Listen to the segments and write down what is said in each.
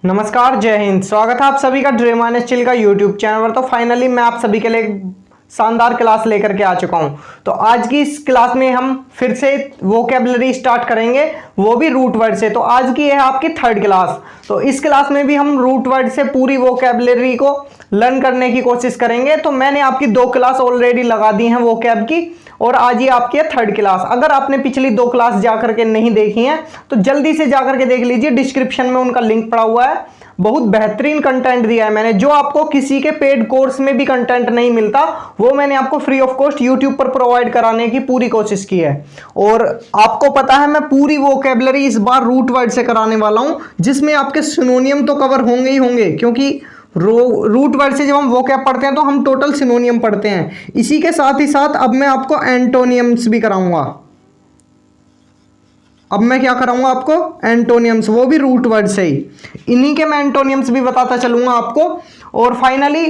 नमस्कार, जय हिंद। स्वागत है आप सभी का ड्रीम माइनस चिल का यूट्यूब चैनल पर। तो फाइनली मैं आप सभी के लिए शानदार क्लास लेकर के आ चुका हूं। तो आज की इस क्लास में हम फिर से वोकैबुलरी स्टार्ट करेंगे, वो भी रूट वर्ड से। तो आज की है आपकी थर्ड क्लास। तो इस क्लास में भी हम रूट वर्ड से पूरी वोकैबुलरी को लर्न करने की कोशिश करेंगे। तो मैंने आपकी 2 क्लास ऑलरेडी लगा दी हैं वोकैब की, और आज ये आपकी है थर्ड क्लास। अगर आपने पिछली 2 क्लास जाकर के नहीं देखी हैं तो जल्दी से जाकर के देख लीजिए, डिस्क्रिप्शन में उनका लिंक पड़ा हुआ है। बहुत बेहतरीन कंटेंट दिया है मैंने, जो आपको किसी के पेड कोर्स में भी कंटेंट नहीं मिलता, वो मैंने आपको फ्री ऑफ कॉस्ट यूट्यूब पर प्रोवाइड कराने की पूरी कोशिश की है। और आपको पता है मैं पूरी वोकैबुलरी इस बार रूट वर्ड से कराने वाला हूं, जिसमें आपके सिनोनियम तो कवर होंगे ही होंगे, क्योंकि रूट वर्ड से जब हम वोकैब पढ़ते हैं तो हम टोटल सिनोनियम पढ़ते हैं। इसी के साथ ही साथ अब मैं आपको एंटोनियम्स भी कराऊंगा। अब मैं क्या कराऊंगा आपको? एंटोनियम्स, वो भी रूट वर्ड से ही। इन्हीं के मैं एंटोनियम्स भी बताता चलूंगा आपको। और फाइनली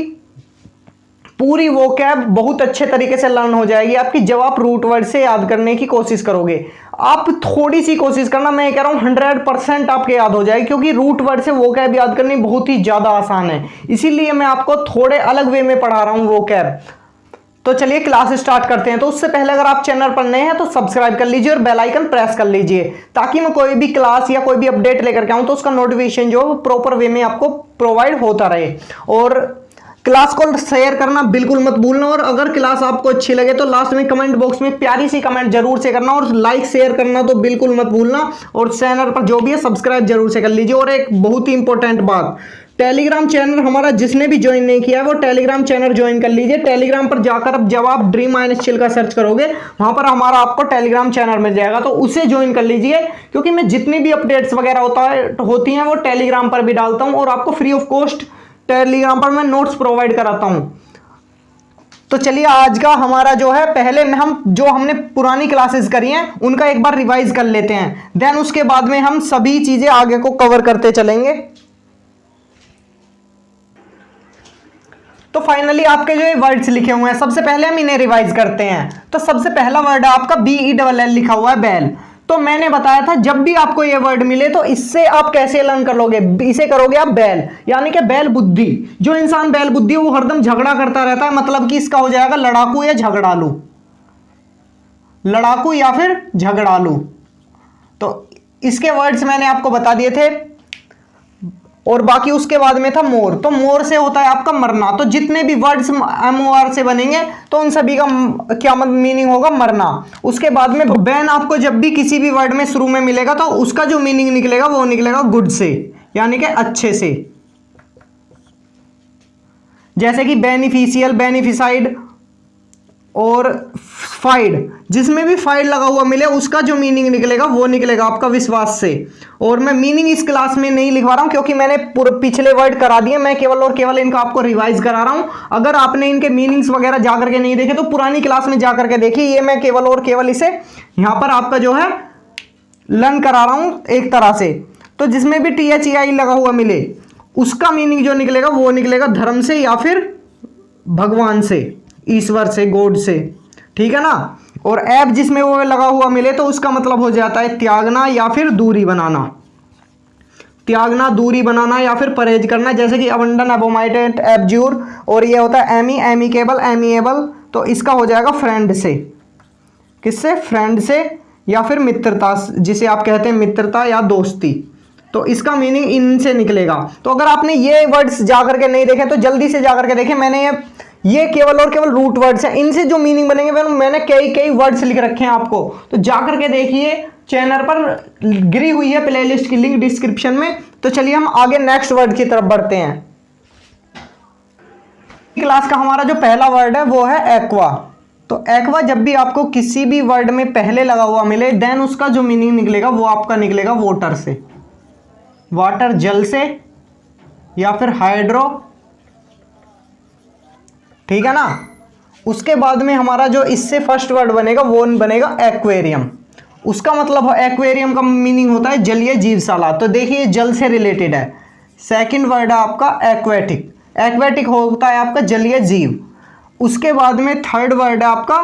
पूरी वोकैब बहुत अच्छे तरीके से लर्न हो जाएगी आपकी, जब आप रूट वर्ड से याद करने की कोशिश करोगे। आप थोड़ी सी कोशिश करना, मैं कह रहा हूं 100% आपके याद हो जाएगी, क्योंकि रूट वर्ड से वोकैब याद करनी बहुत ही ज्यादा आसान है। इसीलिए मैं आपको थोड़े अलग वे में पढ़ा रहा हूं वोकैब। तो चलिए क्लास स्टार्ट करते हैं। तो उससे पहले अगर आप चैनल पर नए हैं तो सब्सक्राइब कर लीजिए और बेल आइकन प्रेस कर लीजिए, ताकि मैं कोई भी क्लास या कोई भी अपडेट लेकर के आऊं तो उसका नोटिफिकेशन जो प्रॉपर वे में आपको प्रोवाइड होता रहे। और क्लास को शेयर करना बिल्कुल मत भूलना। और अगर क्लास आपको अच्छी लगे तो लास्ट में कमेंट बॉक्स में प्यारी सी कमेंट जरूर से करना, और लाइक शेयर करना तो बिल्कुल मत भूलना। और चैनल पर जो भी है सब्सक्राइब जरूर से कर लीजिए। और एक बहुत ही इंपॉर्टेंट बात, टेलीग्राम चैनल हमारा जिसने भी ज्वाइन नहीं किया है वो टेलीग्राम चैनल ज्वाइन कर लीजिए। टेलीग्राम पर जाकर अब जब आप ड्रीम माइनस चिल का सर्च करोगे, वहां पर हमारा आपको टेलीग्राम चैनल मिल जाएगा, तो उसे ज्वाइन कर लीजिए। क्योंकि मैं जितनी भी अपडेट्स वगैरह होती हैं वो टेलीग्राम पर भी डालता हूं, और आपको फ्री ऑफ कॉस्ट टेलीग्राम पर मैं नोट्स प्रोवाइड कराता हूं। तो चलिए आज का हमारा जो है, पहले हमने पुरानी क्लासेस करी हैं उनका एक बार रिवाइज कर लेते हैं, देन उसके बाद में हम सभी चीजें आगे को कवर करते चलेंगे। तो फाइनली आपके जो वर्ड्स लिखे हुए हैं, सबसे पहले हम इन्हें रिवाइज करते हैं। तो सबसे पहला वर्ड है आपका BELL लिखा हुआ है, बैल। तो मैंने बताया था जब भी आपको ये वर्ड मिले तो इससे आप कैसे लर्न कर लोगे, इसे करोगे आप बैल, यानी कि बैल बुद्धि। जो इंसान बैल बुद्धि है वो हरदम झगड़ा करता रहता है, मतलब कि इसका हो जाएगा लड़ाकू या झगड़ालू, लड़ाकू या फिर झगड़ालू। तो इसके वर्ड्स मैंने आपको बता दिए थे। और बाकी उसके बाद में था मोर। तो मोर से होता है आपका मरना। तो जितने भी वर्ड्स MOR से बनेंगे तो उन सभी का क्या मीनिंग होगा? मरना। उसके बाद में बैन आपको जब भी किसी भी वर्ड में शुरू में मिलेगा तो उसका जो मीनिंग निकलेगा वो निकलेगा गुड से, यानी कि अच्छे से। जैसे कि बेनिफिशियल, बेनिफिसाइड और फाइड, जिसमें भी फाइड लगा हुआ मिले उसका जो मीनिंग निकलेगा वो निकलेगा आपका विश्वास से। और मैं मीनिंग इस क्लास में नहीं लिखवा रहा हूं, क्योंकि मैंने पिछले वर्ड करा दिए, मैं केवल और केवल इनका आपको रिवाइज करा रहा हूं। अगर आपने इनके मीनिंग्स वगैरह जाकर के नहीं देखे तो पुरानी क्लास में जाकर के देखिए। ये मैं केवल और केवल इसे यहां पर आपका जो है लर्न करा रहा हूं एक तरह से। तो जिसमें भी THEI लगा हुआ मिले उसका मीनिंग जो निकलेगा वो निकलेगा धर्म से या फिर भगवान से, ईश्वर से, गॉड से, ठीक है ना। और ऐप जिसमें वो लगा हुआ मिले तो उसका मतलब हो जाता है त्यागना या फिर दूरी बनाना, त्यागना, दूरी बनाना या फिर परहेज करना। जैसे कि अबंडन, एबोमाइडेंट, एब्ज्यूर। और ये होता है एमिकेबल, एमिएबल। तो इसका हो जाएगा फ्रेंड से। किससे? फ्रेंड से या फिर मित्रता, जिसे आप कहते हैं मित्रता या दोस्ती। तो इसका मीनिंग इनसे निकलेगा। तो अगर आपने ये वर्ड्स जाकर के नहीं देखे तो जल्दी से जाकर के देखें। मैंने ये केवल और केवल रूट वर्ड्स हैं, इनसे जो मीनिंग बनेंगे मैंने कई वर्ड्स लिख रखे हैं आपको, तो जाकर के देखिए। चैनल पर गिरी हुई है प्लेलिस्ट की लिंक डिस्क्रिप्शन में। तो चलिए हम आगे नेक्स्ट वर्ड की तरफ बढ़ते हैं। क्लास का हमारा जो पहला वर्ड है वो है एक्वा। तो एक्वा जब भी आपको किसी भी वर्ड में पहले लगा हुआ मिले, देन उसका जो मीनिंग निकलेगा वो आपका निकलेगा वाटर से, वाटर जल से या फिर हाइड्रो, ठीक है ना। उसके बाद में हमारा जो इससे फर्स्ट वर्ड बनेगा वो बनेगा एक्वेरियम। उसका मतलब एक्वेरियम का मीनिंग होता है जलीय जीवशाला। तो देखिए जल से रिलेटेड है। सेकंड वर्ड है आपका एक्वेटिक। एक्वेटिक होता है आपका जलीय जीव। उसके बाद में थर्ड वर्ड है आपका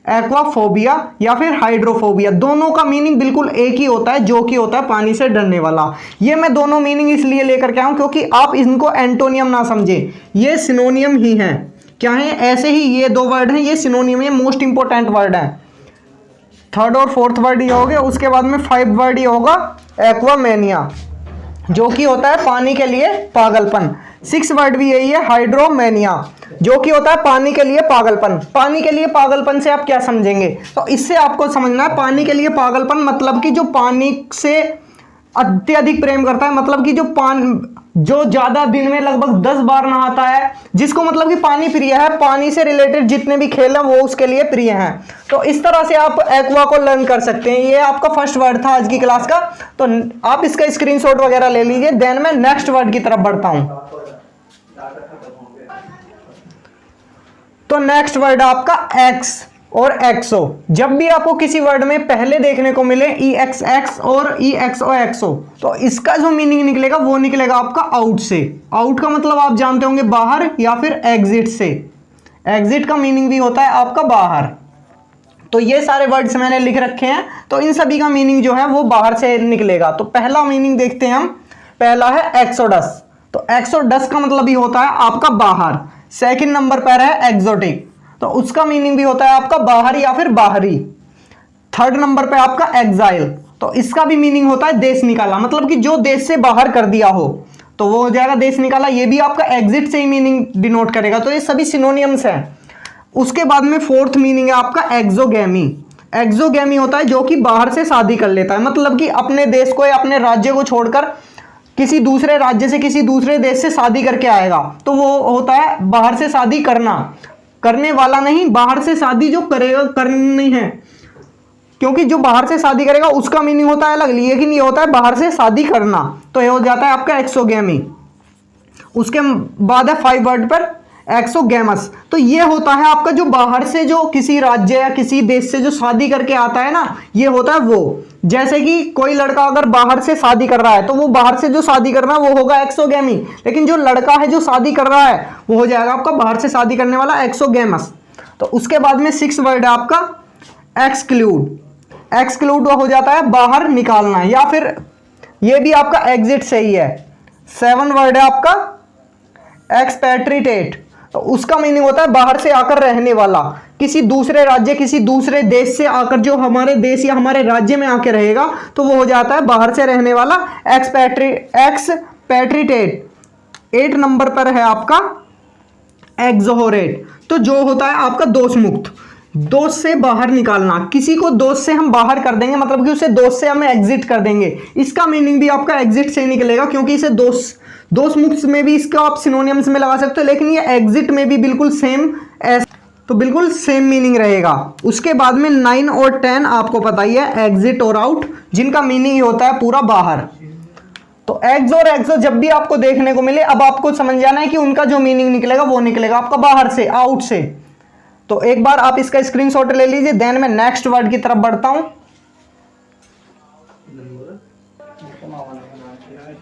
एक्वाफोबिया या फिर हाइड्रोफोबिया, दोनों का मीनिंग बिल्कुल एक ही होता है, जो कि होता है पानी से डरने वाला। ये मैं दोनों मीनिंग इसलिए लेकर के आऊं क्योंकि आप इनको एंटोनियम ना समझे, ये सिनोनियम ही हैं। क्या है? ऐसे ही ये दो वर्ड हैं, ये सिनोनियम है, मोस्ट इंपॉर्टेंट वर्ड है। थर्ड और फोर्थ वर्ड ये हो गया, उसके बाद में 5 वर्ड ये होगा एक्वामेनिया, जो कि होता है पानी के लिए पागलपन। 6 वर्ड भी यही है, हाइड्रोमेनिया, जो कि होता है पानी के लिए पागलपन। पानी के लिए पागलपन से आप क्या समझेंगे? तो इससे आपको समझना है पानी के लिए पागलपन मतलब कि जो पानी से अत्यधिक प्रेम करता है, मतलब कि जो ज्यादा दिन में लगभग 10 बार नहाता है, जिसको मतलब कि पानी प्रिय है, पानी से रिलेटेड जितने भी खेल हैं वो उसके लिए प्रिय हैं। तो इस तरह से आप एक्वा को लर्न कर सकते हैं। ये आपका फर्स्ट वर्ड था आज की क्लास का, तो आप इसका स्क्रीनशॉट वगैरह ले लीजिए। देन मैं नेक्स्ट वर्ड की तरफ बढ़ता हूं। तो नेक्स्ट वर्ड आपका एक्स और एक्सो। जब भी आपको किसी वर्ड में पहले देखने को मिले EXX और EXO, तो इसका जो मीनिंग निकलेगा वो निकलेगा आपका आउट से। आउट का मतलब आप जानते होंगे बाहर, या फिर एग्जिट से। एग्जिट का मीनिंग भी होता है आपका बाहर। तो ये सारे वर्ड्स मैंने लिख रखे हैं, तो इन सभी का मीनिंग जो है वो बाहर से निकलेगा। तो पहला मीनिंग देखते हैं हम, पहला है एक्सोडस। तो एक्सोडस का मतलब भी होता है आपका बाहर। सेकंड नंबर पर है एक्सोटिक, तो उसका मीनिंग भी होता है आपका बाहर या फिर बाहरी। थर्ड नंबर पे आपका एग्जाइल, तो इसका भी मीनिंग होता है देश निकाला, मतलब कि जो देश से बाहर कर दिया हो तो वो हो जाएगा देश निकाला। ये भी आपका एग्जिट से ही मीनिंग डिनोट करेगा। तो ये सभी सिनोनियम्स हैं। उसके बाद में फोर्थ मीनिंग है आपका एक्सोगैमी। एक्सोगैमी होता है जो कि बाहर से शादी कर लेता है, मतलब कि अपने देश को या अपने राज्य को छोड़कर किसी दूसरे राज्य से, किसी दूसरे देश से शादी करके आएगा, तो वो होता है बाहर से शादी करना। करने वाला नहीं, बाहर से शादी जो करेगा, करनी है, क्योंकि जो बाहर से शादी करेगा उसका मीनिंग होता है अलग, लेकिन ये होता है बाहर से शादी करना। तो ये हो जाता है आपका एक्सोगैमी। उसके बाद है 5 वर्ड पर एक्सोगैमस। तो ये होता है आपका जो बाहर से, जो किसी राज्य या किसी देश से जो शादी करके आता है ना, ये होता है वो। जैसे कि कोई लड़का अगर बाहर से शादी कर रहा है तो वो बाहर से जो शादी कर रहा है वो होगा एक्सोगैमी, लेकिन जो लड़का है जो शादी कर रहा है वो हो जाएगा आपका बाहर से शादी करने वाला एक्सोगैमस। तो उसके बाद में 6 वर्ड है आपका एक्सक्लूड। एक्सक्लूड हो जाता है बाहर निकालना, या फिर ये भी आपका एग्जिट से ही है। 7 वर्ड है आपका एक्सपैट्रिएट, तो उसका मीनिंग होता है बाहर से आकर रहने वाला, किसी दूसरे राज्य, किसी दूसरे देश से आकर जो हमारे देश या हमारे राज्य में आकर रहेगा, तो वो हो जाता है बाहर से रहने वाला एक्सपैट्रिएट। 8 नंबर पर है आपका एक्सोहोरेट, तो जो होता है आपका दोष मुक्त, दोष से बाहर निकालना। किसी को दोष से हम बाहर कर देंगे, मतलब कि उसे दोष से हम एग्जिट कर देंगे, इसका मीनिंग भी आपका एग्जिट से निकलेगा, क्योंकि इसे दोष मुक्त में भी इसका आप सिनोनियम्स में लगा सकते हो, लेकिन ये एग्जिट में भी बिल्कुल सेम, तो बिल्कुल सेम मीनिंग रहेगा। उसके बाद में 9 और 10 आपको पता ही है, एग्जिट और आउट, जिनका मीनिंग ही होता है पूरा बाहर। तो एक्स और एक्सो जब भी आपको देखने को मिले, अब आपको समझ जाना है कि उनका जो मीनिंग निकलेगा वो निकलेगा आपका बाहर से, आउट से। तो एक बार आप इसका स्क्रीनशॉट ले लीजिए। देन मैं नेक्स्ट वर्ड की तरफ बढ़ता हूं।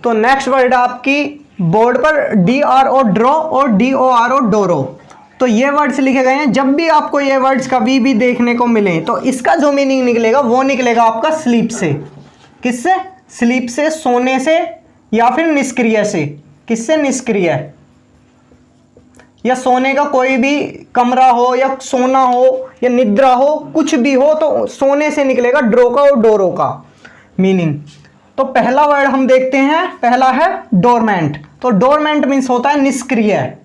तो नेक्स्ट वर्ड आपकी बोर्ड पर DRO ड्रो और DORO डोरो। तो ये वर्ड्स लिखे गए हैं। जब भी आपको ये वर्ड्स कभी भी देखने को मिले तो इसका जो मीनिंग निकलेगा वो निकलेगा आपका स्लीप से। किससे? स्लीप से, सोने से, या फिर निष्क्रिय से। किससे? निष्क्रिय, या सोने का कोई भी कमरा हो, या सोना हो, या निद्रा हो, कुछ भी हो, तो सोने से निकलेगा ड्रो का और डोरो का मीनिंग। तो पहला वर्ड हम देखते हैं, पहला है डोरमेंट। तो डोरमेंट मीन्स होता है निष्क्रिय।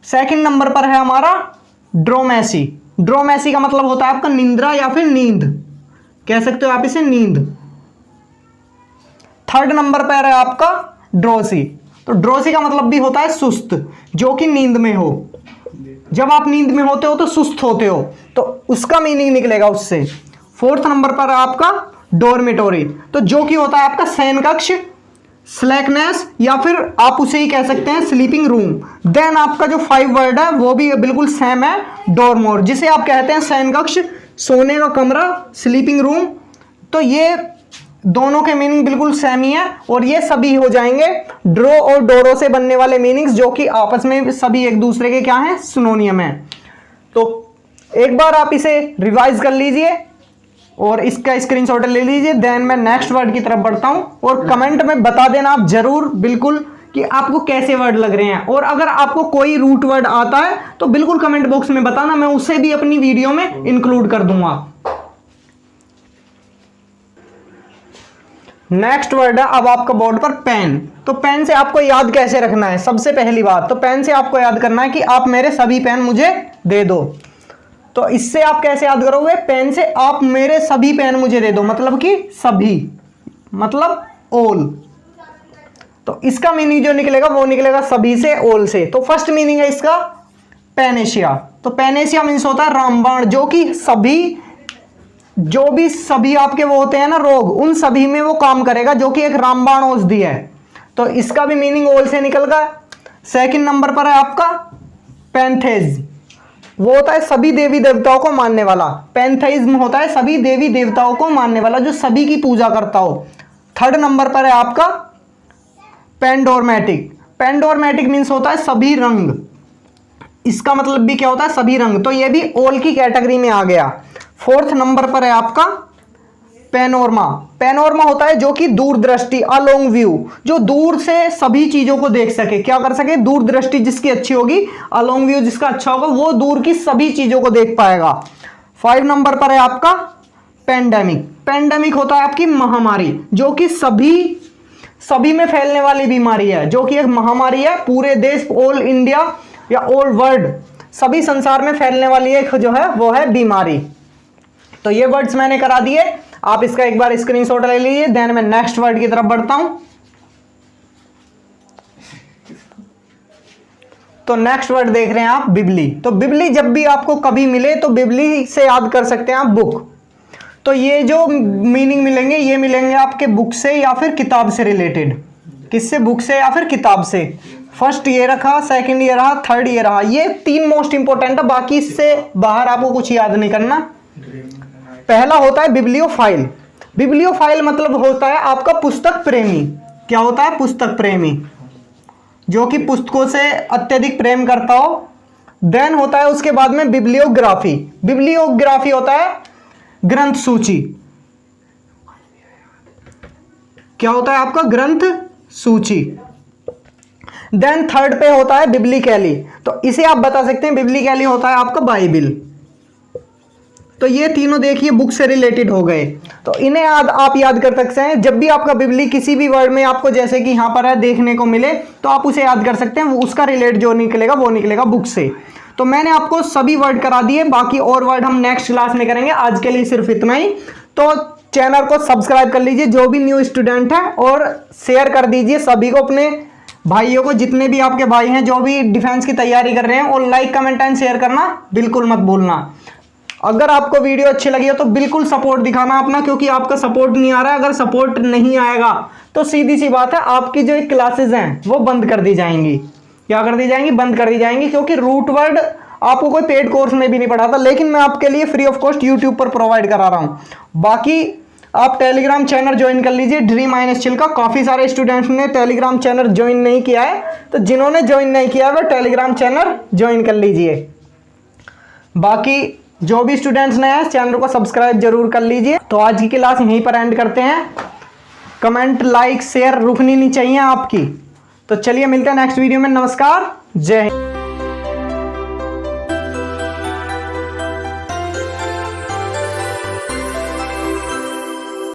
सेकंड नंबर पर है हमारा ड्रोमेसी। ड्रोमेसी का मतलब होता है आपका निंद्रा या फिर नींद, कह सकते हो आप इसे नींद। थर्ड नंबर पर है आपका ड्रोसी। तो ड्रोसी का मतलब भी होता है सुस्त, जो कि नींद में हो। जब आप नींद में होते हो तो सुस्त होते हो, तो उसका मीनिंग निकलेगा उससे। फोर्थ नंबर पर आपका डोरमिटोरी, तो जो कि होता है आपका शयन कक्ष, स्लैकनेस, या फिर आप उसे ही कह सकते हैं स्लीपिंग रूम। देन आपका जो 5 वर्ड है वो भी बिल्कुल सेम है, डोरमोर, जिसे आप कहते हैं शयन कक्ष, सोने का कमरा, स्लीपिंग रूम। तो ये दोनों के मीनिंग बिल्कुल सेम ही है, और ये सभी हो जाएंगे ड्रो और डोरो से बनने वाले मीनिंग्स, जो कि आपस में सभी एक दूसरे के क्या हैं? सिनोनियम है। तो एक बार आप इसे रिवाइज कर लीजिए और इसका स्क्रीनशॉट ले लीजिए। देन मैं नेक्स्ट वर्ड की तरफ बढ़ता हूं और कमेंट में बता देना आप जरूर बिल्कुल कि आपको कैसे वर्ड लग रहे हैं। और अगर आपको कोई रूट वर्ड आता है तो बिल्कुल कमेंट बॉक्स में बताना, मैं उसे भी अपनी वीडियो में इंक्लूड कर दूंगा। नेक्स्ट वर्ड है अब आपका बोर्ड पर पेन। तो पेन से आपको याद कैसे रखना है? सबसे पहली बात तो पेन से आपको याद करना है कि आप मेरे सभी पेन मुझे दे दो। तो इससे आप कैसे याद करोगे? पेन से आप मेरे सभी पेन मुझे दे दो, मतलब कि सभी, मतलब ऑल। तो इसका मीनिंग जो निकलेगा वो निकलेगा सभी से, ऑल से। तो फर्स्ट मीनिंग है इसका पैनेशिया। तो पैनेशिया मीन्स होता है रामबाण, जो कि सभी, जो भी सभी आपके वो होते हैं ना रोग, उन सभी में वो काम करेगा, जो कि एक रामबाण औषधि है। तो इसका भी मीनिंग ऑल से निकल गया। सेकंड नंबर पर है आपका पैंथेज। वो होता है सभी देवी देवताओं को मानने वाला। पैंथेइज्म होता है सभी देवी देवताओं को मानने वाला, जो सभी की पूजा करता हो। थर्ड नंबर पर है आपका पेंडोर्मेटिक। पेंडोर्मेटिक मीन्स होता है सभी रंग। इसका मतलब भी क्या होता है? सभी रंग। तो ये भी ऑल की कैटेगरी में आ गया। फोर्थ नंबर पर है आपका पेनोरमा। पेनोरमा होता है जो कि दूरदृष्टि, अ लॉन्ग व्यू, जो दूर से सभी चीजों को देख सके। क्या कर सके? दूरदृष्टि जिसकी अच्छी होगी, अ लॉन्ग व्यू जिसका अच्छा होगा, वो दूर की सभी चीजों को देख पाएगा। 5 नंबर पर है आपका पेंडेमिक। पेंडेमिक होता है आपकी महामारी, जो कि सभी में फैलने वाली बीमारी है, जो कि एक महामारी है। पूरे देश, ऑल इंडिया या ऑल वर्ल्ड, सभी संसार में फैलने वाली एक जो है वो है बीमारी। तो ये वर्ड्स मैंने करा दिए, आप इसका एक बार स्क्रीनशॉट ले लीजिए। देन मैं नेक्स्ट वर्ड की तरफ बढ़ता हूं। तो नेक्स्ट वर्ड देख रहे हैं आप बिबली। तो बिबली जब भी आपको कभी मिले तो बिबली से याद कर सकते हैं आप बुक। तो ये जो मीनिंग मिलेंगे ये मिलेंगे आपके बुक से या फिर किताब से रिलेटेड। किससे? बुक से या फिर किताब से। फर्स्ट ये रखा, सेकंड ये रहा, थर्ड ये रहा। ये 3 मोस्ट इंपॉर्टेंट है, बाकी इससे बाहर आपको कुछ याद नहीं करना। पहला होता है बिब्लियोफाइल। बिब्लियोफाइल मतलब होता है आपका पुस्तक प्रेमी। क्या होता है? पुस्तक प्रेमी, जो कि पुस्तकों से अत्यधिक प्रेम करता हो। देन होता है उसके बाद में बिब्लियोग्राफी। बिब्लियोग्राफी होता है ग्रंथ सूची। क्या होता है आपका? ग्रंथ सूची। देन थर्ड पे होता है बिब्लिकैली। तो इसे आप बता सकते हैं बिब्लिकैली होता है आपका बाइबिल। तो ये तीनों देखिए बुक से रिलेटेड हो गए। तो इन्हें आप याद कर सकते हैं। जब भी आपका बिबली किसी भी वर्ड में आपको जैसे कि यहां पर है देखने को मिले तो आप उसे याद कर सकते हैं, उसका रिलेट जो निकलेगा वो निकलेगा बुक से। तो मैंने आपको सभी वर्ड करा दिए, बाकी और वर्ड हम नेक्स्ट क्लास में करेंगे। आज के लिए सिर्फ इतना ही। तो चैनल को सब्सक्राइब कर लीजिए जो भी न्यू स्टूडेंट है, और शेयर कर दीजिए सभी को, अपने भाइयों को, जितने भी आपके भाई हैं जो भी डिफेंस की तैयारी कर रहे हैं। और लाइक कमेंट एंड शेयर करना बिल्कुल मत भूलना। अगर आपको वीडियो अच्छी लगी हो तो बिल्कुल सपोर्ट दिखाना अपना, क्योंकि आपका सपोर्ट नहीं आ रहा है। अगर सपोर्ट नहीं आएगा तो सीधी सी बात है, आपकी जो क्लासेस हैं वो बंद कर दी जाएंगी। क्या कर दी जाएंगी? बंद कर दी जाएंगी। क्योंकि रूट वर्ड आपको कोई पेड कोर्स में भी नहीं पढ़ाता, लेकिन मैं आपके लिए फ्री ऑफ कॉस्ट यूट्यूब पर प्रोवाइड करा रहा हूँ। बाकी आप टेलीग्राम चैनल ज्वाइन कर लीजिए ड्रीम माइनस चिल का। काफ़ी सारे स्टूडेंट्स ने टेलीग्राम चैनल ज्वाइन नहीं किया है, तो जिन्होंने ज्वाइन नहीं किया है वो टेलीग्राम चैनल ज्वाइन कर लीजिए। बाकी जो भी स्टूडेंट्स नए हैं चैनल को सब्सक्राइब जरूर कर लीजिए। तो आज की क्लास यहीं पर एंड करते हैं। कमेंट, लाइक, शेयर रुकनी नहीं चाहिए आपकी। तो चलिए मिलते हैं नेक्स्ट वीडियो में। नमस्कार, जय हिंद।